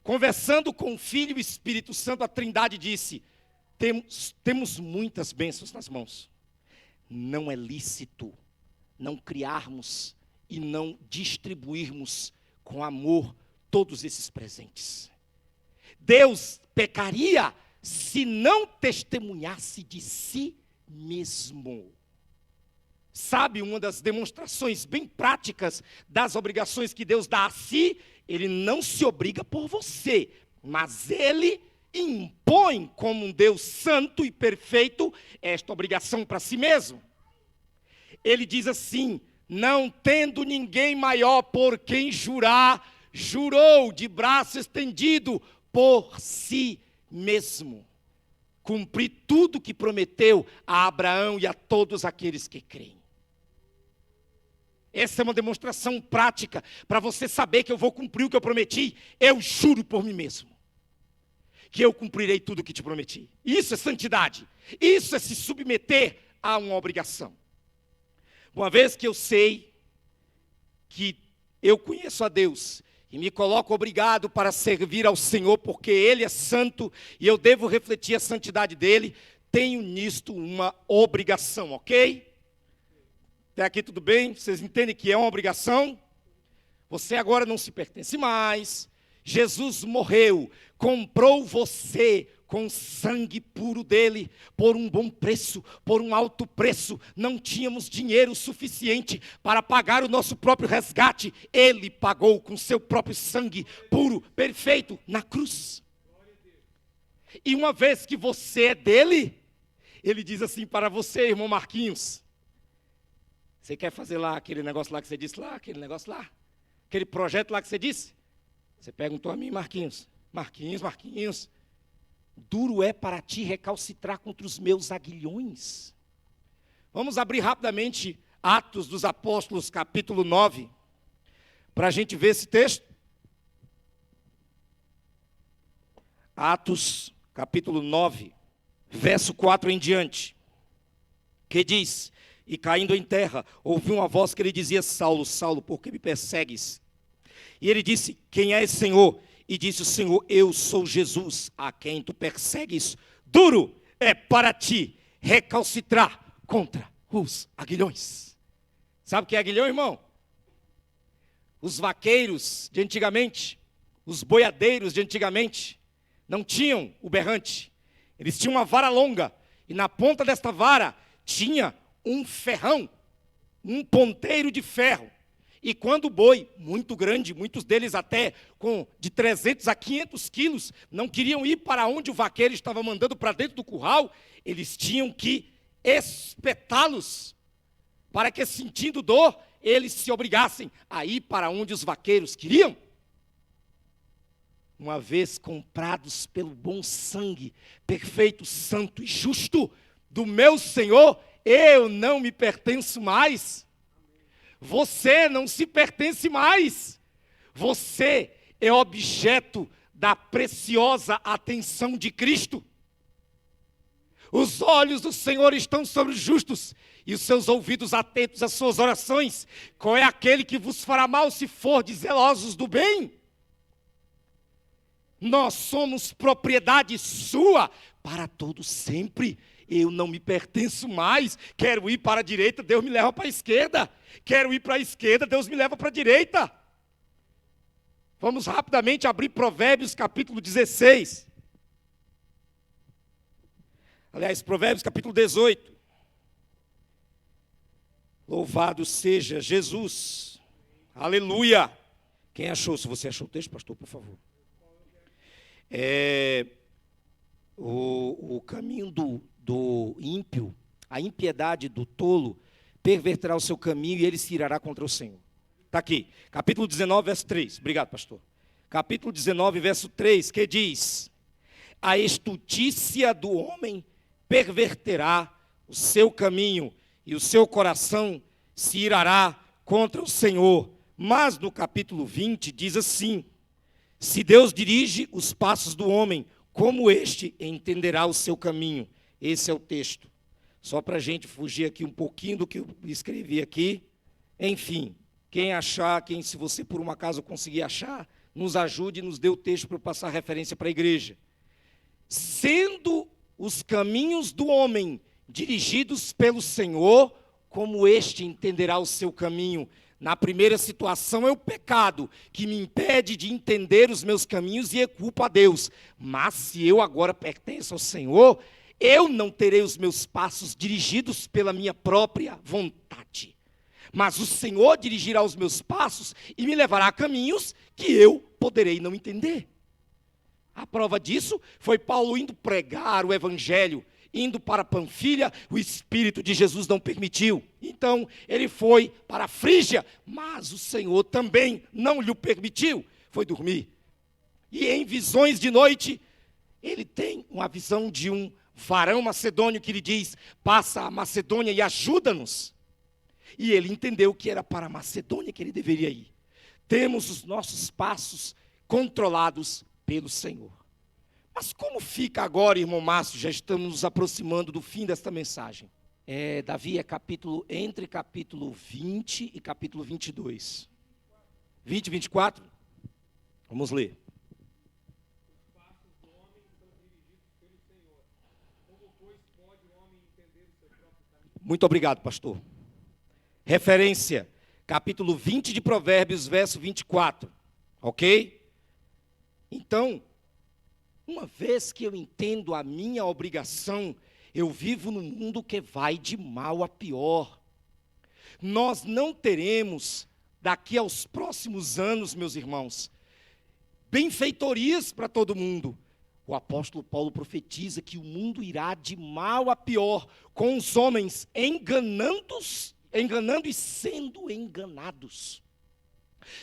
Speaker 2: Conversando com o Filho e o Espírito Santo, a Trindade disse: temos muitas bênçãos nas mãos. Não é lícito não criarmos e não distribuirmos com amor todos esses presentes. Deus pecaria se não testemunhasse de si mesmo. Sabe, uma das demonstrações bem práticas das obrigações que Deus dá a si, Ele não se obriga por você, mas Ele impõe como um Deus santo e perfeito esta obrigação para si mesmo. Ele diz assim: não tendo ninguém maior por quem jurar, jurou de braço estendido por si mesmo. Cumprir tudo que prometeu a Abraão e a todos aqueles que creem. Essa é uma demonstração prática para você saber que eu vou cumprir o que eu prometi. Eu juro por mim mesmo que eu cumprirei tudo o que te prometi. Isso é santidade. Isso é se submeter a uma obrigação. Uma vez que eu sei que eu conheço a Deus e me coloco obrigado para servir ao Senhor, porque Ele é santo e eu devo refletir a santidade dEle, tenho nisto uma obrigação, ok? Até aqui tudo bem? Vocês entendem que é uma obrigação? Você agora não se pertence mais. Jesus morreu, comprou você com o sangue puro dele, por um bom preço, por um alto preço. Não tínhamos dinheiro suficiente para pagar o nosso próprio resgate. Ele pagou com seu próprio sangue puro, perfeito, na cruz. E uma vez que você é dele, ele diz assim para você, irmão Marquinhos: você quer fazer lá aquele negócio lá que você disse lá, aquele negócio lá, aquele projeto lá que você disse? Você perguntou a mim, Marquinhos, duro é para ti recalcitrar contra os meus aguilhões. Vamos abrir rapidamente Atos dos Apóstolos, capítulo 9, para a gente ver esse texto. Atos, capítulo 9, verso 4 em diante, que diz: e caindo em terra, ouviu uma voz que lhe dizia: Saulo, Saulo, por que me persegues? E ele disse: quem és, Senhor? E disse o Senhor: eu sou Jesus, a quem tu persegues. Duro é para ti recalcitrar contra os aguilhões. Sabe o que é aguilhão, irmão? Os vaqueiros de antigamente, os boiadeiros de antigamente, não tinham o berrante. Eles tinham uma vara longa, e na ponta desta vara tinha um ferrão, um ponteiro de ferro. E quando o boi, muito grande, muitos deles até com de 300 a 500 quilos, não queriam ir para onde o vaqueiro estava mandando para dentro do curral, eles tinham que espetá-los, para que, sentindo dor, eles se obrigassem a ir para onde os vaqueiros queriam. Uma vez comprados pelo bom sangue, perfeito, santo e justo do meu Senhor, eu não me pertenço mais. Você não se pertence mais. Você é objeto da preciosa atenção de Cristo. Os olhos do Senhor estão sobre os justos e os seus ouvidos atentos às suas orações. Qual é aquele que vos fará mal se fordes zelosos do bem? Nós somos propriedade sua para todo sempre. Eu não me pertenço mais. Quero ir para a direita, Deus me leva para a esquerda. Quero ir para a esquerda, Deus me leva para a direita. Vamos rapidamente abrir Provérbios capítulo 16. Aliás, Provérbios capítulo 18. Louvado seja Jesus. Aleluia. Quem achou? Se você achou o texto, pastor, por favor. O caminho do ímpio, a impiedade do tolo, perverterá o seu caminho e ele se irá contra o Senhor. Está aqui, capítulo 19, verso 3. Obrigado, pastor. Capítulo 19, verso 3, que diz: a estultícia do homem perverterá o seu caminho e o seu coração se irá contra o Senhor. Mas no capítulo 20 diz assim: se Deus dirige os passos do homem, como este entenderá o seu caminho. Esse é o texto. Só para a gente fugir aqui um pouquinho do que eu escrevi aqui. Enfim, quem achar, se você por um acaso conseguir achar, nos ajude e nos dê o texto para eu passar referência para a igreja. Sendo os caminhos do homem dirigidos pelo Senhor, como este entenderá o seu caminho. Na primeira situação é o pecado, que me impede de entender os meus caminhos e é culpa a Deus. Mas se eu agora pertenço ao Senhor, eu não terei os meus passos dirigidos pela minha própria vontade. Mas o Senhor dirigirá os meus passos e me levará a caminhos que eu poderei não entender. A prova disso foi Paulo indo pregar o evangelho, indo para Panfilha, o Espírito de Jesus não permitiu. Então, ele foi para a Frígia, mas o Senhor também não lhe permitiu. Foi dormir. E em visões de noite, ele tem uma visão de um varão macedônio que lhe diz: passa a Macedônia e ajuda-nos. E ele entendeu que era para a Macedônia que ele deveria ir. Temos os nossos passos controlados pelo Senhor. Mas como fica agora, irmão Márcio? Já estamos nos aproximando do fim desta mensagem. Davi, entre capítulo 20 e capítulo 22. 20 e 24? Vamos ler. Muito obrigado, pastor. Referência, capítulo 20 de Provérbios, verso 24. Ok? Então, uma vez que eu entendo a minha obrigação, eu vivo num mundo que vai de mal a pior. Nós não teremos, daqui aos próximos anos, meus irmãos, benfeitorias para todo mundo. O apóstolo Paulo profetiza que o mundo irá de mal a pior, com os homens enganando e sendo enganados.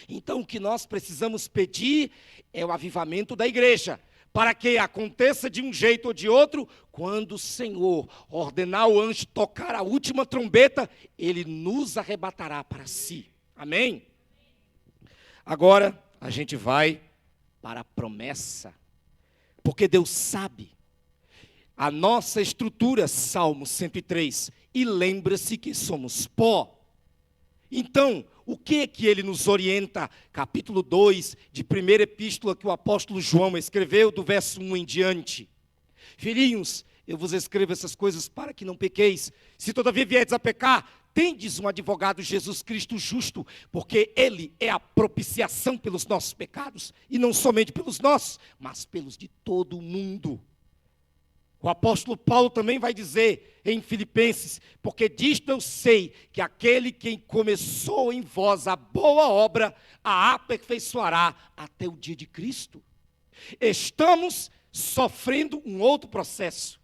Speaker 2: Então, o que nós precisamos pedir é o avivamento da igreja, para que aconteça de um jeito ou de outro, quando o Senhor ordenar o anjo tocar a última trombeta, ele nos arrebatará para si. Amém? Agora, a gente vai para a promessa, porque Deus sabe a nossa estrutura, Salmo 103, e lembra-se que somos pó. Então, o que é que ele nos orienta? Capítulo 2, de primeira epístola que o apóstolo João escreveu, do verso 1 em diante. Filhinhos, eu vos escrevo essas coisas para que não pequeis. Se todavia vierdes a pecar, tendes um advogado, Jesus Cristo justo, porque ele é a propiciação pelos nossos pecados, e não somente pelos nossos, mas pelos de todo o mundo. O apóstolo Paulo também vai dizer em Filipenses: porque disto eu sei que aquele que começou em vós a boa obra, a aperfeiçoará até o dia de Cristo. Estamos sofrendo um outro processo.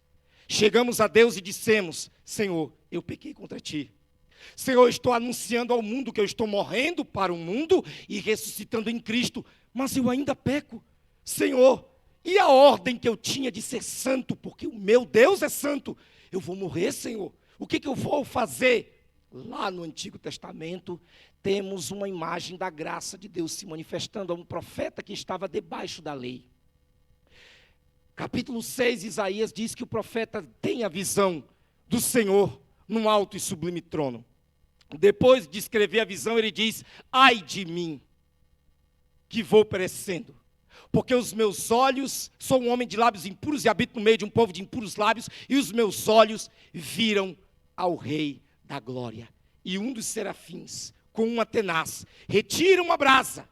Speaker 2: Chegamos a Deus e dissemos: Senhor, eu pequei contra ti. Senhor, eu estou anunciando ao mundo que eu estou morrendo para o mundo e ressuscitando em Cristo, mas eu ainda peco. Senhor, e a ordem que eu tinha de ser santo, porque o meu Deus é santo, eu vou morrer, Senhor. O que eu vou fazer? Lá no Antigo Testamento, temos uma imagem da graça de Deus se manifestando a um profeta que estava debaixo da lei. Capítulo 6, Isaías diz que o profeta tem a visão do Senhor num alto e sublime trono. Depois de escrever a visão, ele diz: ai de mim, que vou perecendo. Porque os meus olhos, sou um homem de lábios impuros e habito no meio de um povo de impuros lábios, e os meus olhos viram ao Rei da Glória. E um dos serafins, com uma tenaz, retira uma brasa,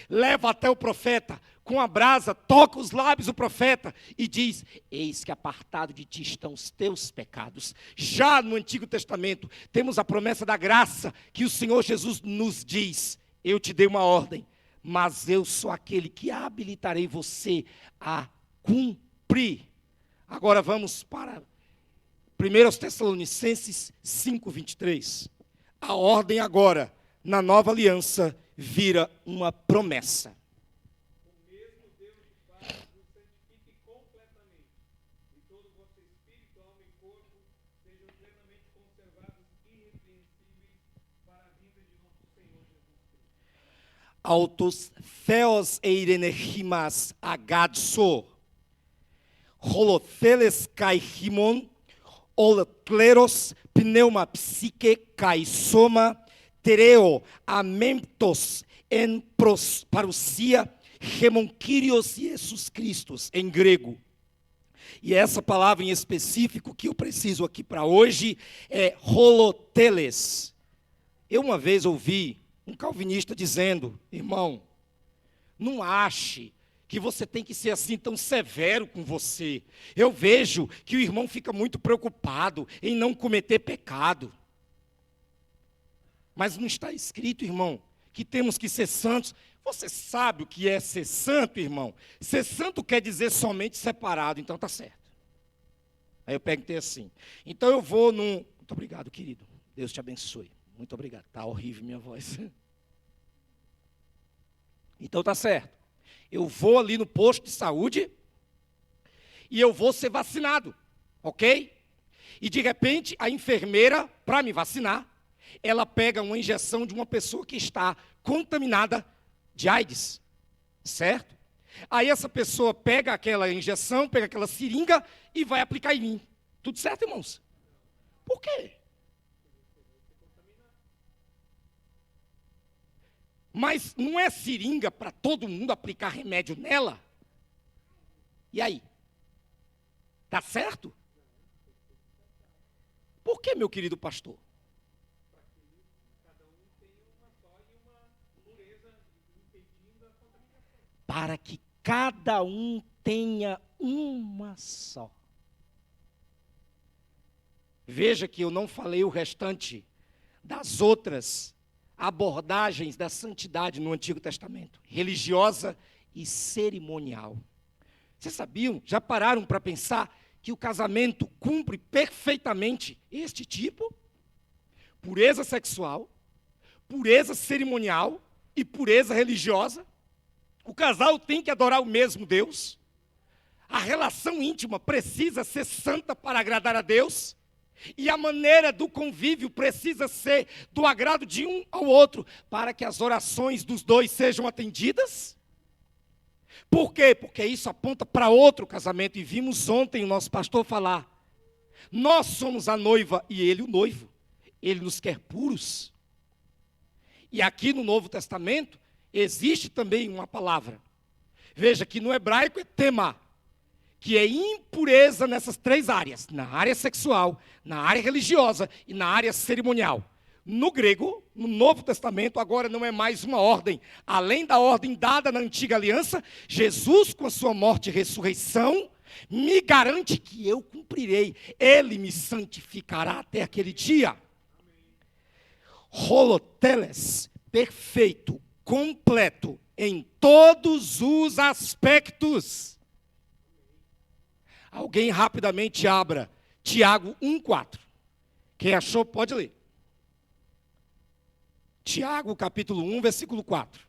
Speaker 2: leva até o profeta, com a brasa, toca os lábios do profeta e diz: eis que apartado de ti estão os teus pecados. Já no Antigo Testamento, temos a promessa da graça, que o Senhor Jesus nos diz: eu te dei uma ordem, mas eu sou aquele que habilitarei você a cumprir. Agora vamos para 1 Tessalonicenses 5:23. A ordem agora, na nova aliança, vira uma promessa.
Speaker 1: O mesmo Deus de paz vos santifique completamente, e todo o vosso espírito, alma e corpo sejam plenamente conservados irrepreensíveis para a vinda de nosso Senhor Jesus Cristo.
Speaker 2: Autos theos eirenechimas agadso, holotheles kai himon, olekleros pneuma psique kai soma, tereo amentos en parousia, hemon Kyrios Jesus Christus, em grego. E essa palavra em específico que eu preciso aqui para hoje é holoteles. Eu uma vez ouvi um calvinista dizendo: irmão, não ache que você tem que ser assim tão severo com você. Eu vejo que o irmão fica muito preocupado em não cometer pecado. Mas não está escrito, irmão, que temos que ser santos. Você sabe o que é ser santo, irmão? Ser santo quer dizer somente separado, então está certo. Aí eu perguntei assim, então eu vou num... Muito obrigado, querido. Deus te abençoe. Muito obrigado. Está horrível minha voz. Então está certo. Eu vou ali no posto de saúde e eu vou ser vacinado, ok? E de repente a enfermeira, para me vacinar, ela pega uma injeção de uma pessoa que está contaminada de AIDS, certo? Aí essa pessoa pega aquela injeção, pega aquela seringa e vai aplicar em mim. Tudo certo, irmãos? Por quê? Mas não é seringa para todo mundo aplicar remédio nela? E aí? Tá certo? Por que, meu querido pastor? Para que cada um tenha uma só. Veja que eu não falei o restante das outras abordagens da santidade no Antigo Testamento, religiosa e cerimonial. Vocês sabiam, já pararam para pensar que o casamento cumpre perfeitamente este tipo? Pureza sexual, pureza cerimonial e pureza religiosa. O casal tem que adorar o mesmo Deus. A relação íntima precisa ser santa para agradar a Deus. E a maneira do convívio precisa ser do agrado de um ao outro, para que as orações dos dois sejam atendidas. Por quê? Porque isso aponta para outro casamento. E vimos ontem o nosso pastor falar. Nós somos a noiva e ele o noivo. Ele nos quer puros. E aqui no Novo Testamento, existe também uma palavra. Veja que no hebraico é tema, que é impureza nessas três áreas, na área sexual, na área religiosa e na área cerimonial. No grego, no Novo Testamento, agora não é mais uma ordem. Além da ordem dada na Antiga Aliança, Jesus, com a sua morte e ressurreição, me garante que eu cumprirei. Ele me santificará até aquele dia. Holoteles, perfeito, completo, em todos os aspectos. Alguém rapidamente abra Tiago 1,4. Quem achou, pode ler. Tiago, capítulo 1, versículo 4.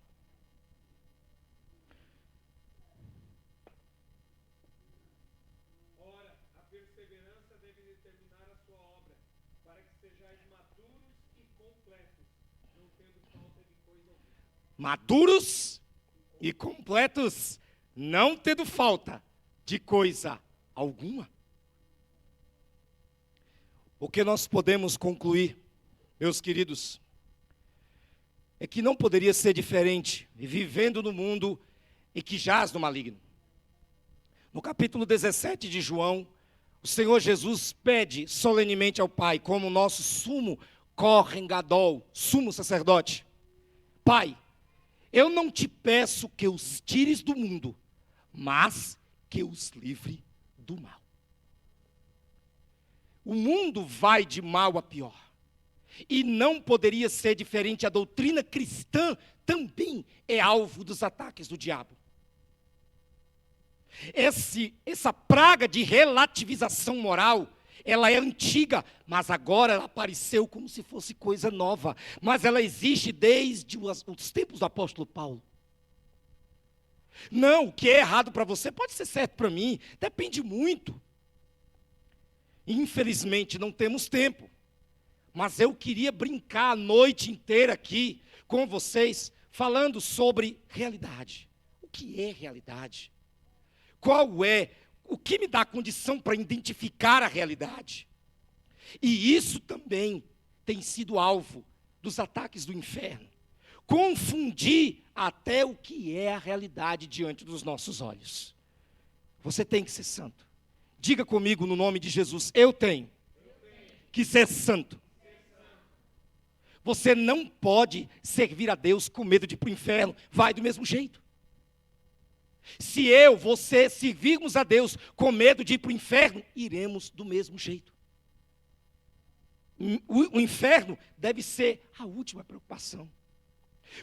Speaker 1: Ora, a perseverança deve determinar a sua obra, para que sejais maduros e completos, não tendo falta de coisa alguma.
Speaker 2: Maduros e completos, não tendo falta de coisa alguma. O que nós podemos concluir, meus queridos, é que não poderia ser diferente, vivendo no mundo e que jaz no maligno. No capítulo 17 de João, o Senhor Jesus pede solenemente ao Pai, como nosso sumo Kohen Gadol, sumo sacerdote: Pai, eu não te peço que os tires do mundo, mas que os livre do mal. O mundo vai de mal a pior. E não poderia ser diferente. A doutrina cristã também é alvo dos ataques do diabo. Essa praga de relativização moral, ela é antiga, mas agora ela apareceu como se fosse coisa nova. Mas ela existe desde os tempos do apóstolo Paulo. Não, o que é errado para você pode ser certo para mim, depende muito. Infelizmente não temos tempo, mas eu queria brincar a noite inteira aqui com vocês, falando sobre realidade. O que é realidade? O que me dá condição para identificar a realidade? E isso também tem sido alvo dos ataques do inferno. Confundir até o que é a realidade diante dos nossos olhos. Você tem que ser santo. Diga comigo no nome de Jesus, eu tenho que ser santo. Você não pode servir a Deus com medo de ir para o inferno, vai do mesmo jeito. Se você servirmos a Deus com medo de ir para o inferno, iremos do mesmo jeito. O inferno deve ser a última preocupação.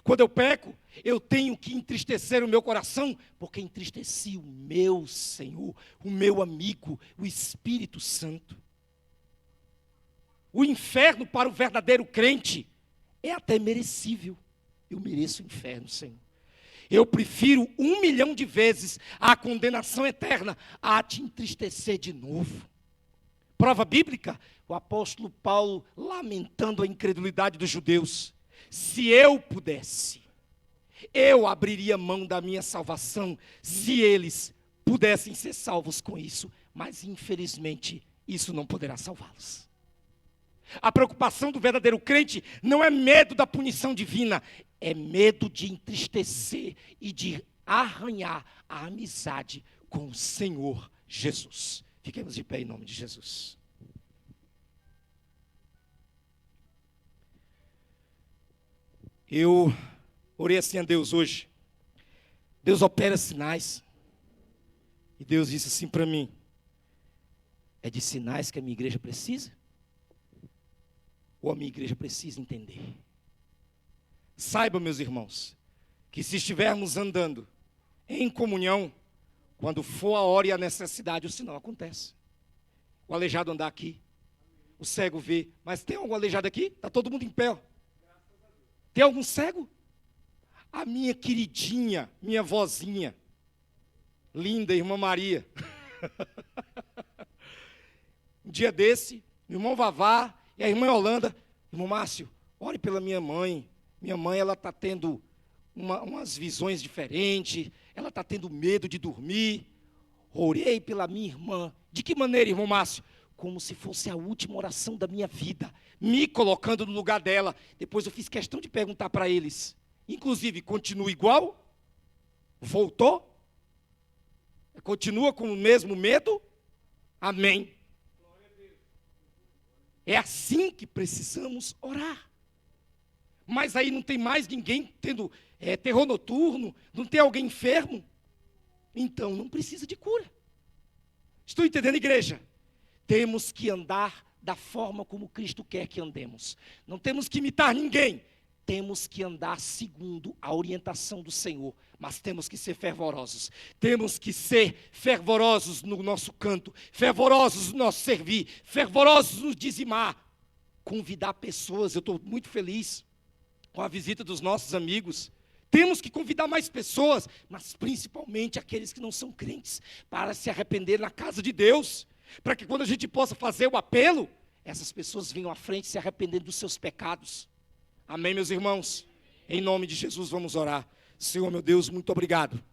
Speaker 2: Quando eu peco, eu tenho que entristecer o meu coração, porque entristeci o meu Senhor, o meu amigo, o Espírito Santo. O inferno para o verdadeiro crente é até merecível. Eu mereço o inferno, Senhor. Eu prefiro 1 milhão de vezes a condenação eterna a te entristecer de novo. Prova bíblica, o apóstolo Paulo lamentando a incredulidade dos judeus. Se eu pudesse, eu abriria mão da minha salvação, se eles pudessem ser salvos com isso. Mas infelizmente isso não poderá salvá-los. A preocupação do verdadeiro crente não é medo da punição divina, é medo de entristecer e de arranhar a amizade com o Senhor Jesus. Fiquemos de pé em nome de Jesus. Eu orei assim a Deus hoje. Deus opera sinais. E Deus disse assim para mim: é de sinais que a minha igreja precisa? Ou a minha igreja precisa entender? Saiba, meus irmãos, que se estivermos andando em comunhão, quando for a hora e a necessidade, o sinal acontece. O aleijado andar aqui, o cego vê. Mas tem algum aleijado aqui? Está todo mundo em pé, ó. Tem algum cego? A minha queridinha, minha vozinha, linda irmã Maria. Um dia desse, o irmão Vavá e a irmã Holanda: irmão Márcio, ore pela minha mãe. Minha mãe, ela está tendo umas visões diferentes, ela está tendo medo de dormir. Orei pela minha irmã. De que maneira, irmão Márcio? Como se fosse a última oração da minha vida, me colocando no lugar dela. Depois eu fiz questão de perguntar para eles, inclusive, continua igual? Voltou? Continua com o mesmo medo? Amém. É assim que precisamos orar. Mas aí não tem mais ninguém tendo terror noturno, não tem alguém enfermo. Então não precisa de cura. Estou entendendo, igreja? Temos que andar da forma como Cristo quer que andemos. Não temos que imitar ninguém. Temos que andar segundo a orientação do Senhor. Mas temos que ser fervorosos. Temos que ser fervorosos no nosso canto, fervorosos no nosso servir, fervorosos no dizimar. Convidar pessoas. Eu estou muito feliz com a visita dos nossos amigos. Temos que convidar mais pessoas, mas principalmente aqueles que não são crentes, para se arrepender na casa de Deus, para que quando a gente possa fazer o apelo, essas pessoas venham à frente se arrependendo dos seus pecados. Amém, meus irmãos? Em nome de Jesus vamos orar. Senhor, meu Deus, muito obrigado.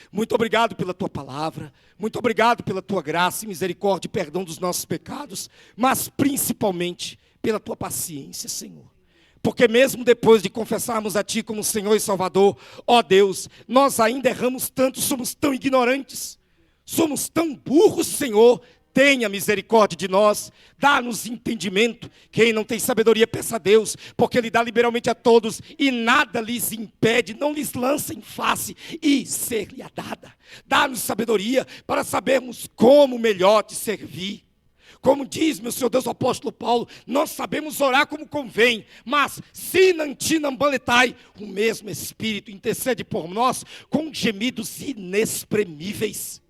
Speaker 2: Muito obrigado pela tua palavra, muito obrigado pela tua graça e misericórdia e perdão dos nossos pecados, mas principalmente pela tua paciência, Senhor. Porque mesmo depois de confessarmos a Ti como Senhor e Salvador, ó Deus, nós ainda erramos tanto, somos tão ignorantes, somos tão burros, Senhor. Tenha misericórdia de nós, dá-nos entendimento. Quem não tem sabedoria, peça a Deus, porque Ele dá liberalmente a todos, e nada lhes impede, não lhes lança em face, e ser-lhe-á dada. Dá-nos sabedoria para sabermos como melhor Te servir, Como diz, meu Senhor Deus, o apóstolo Paulo, nós sabemos orar como convém, mas sinantinambaletai, o mesmo Espírito intercede por nós com gemidos inexprimíveis.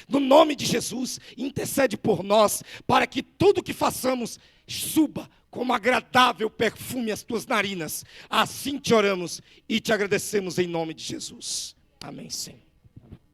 Speaker 2: No nome de Jesus, intercede por nós, para que tudo que façamos suba como agradável perfume às tuas narinas. Assim te oramos e te agradecemos em nome de Jesus. Amém, Senhor.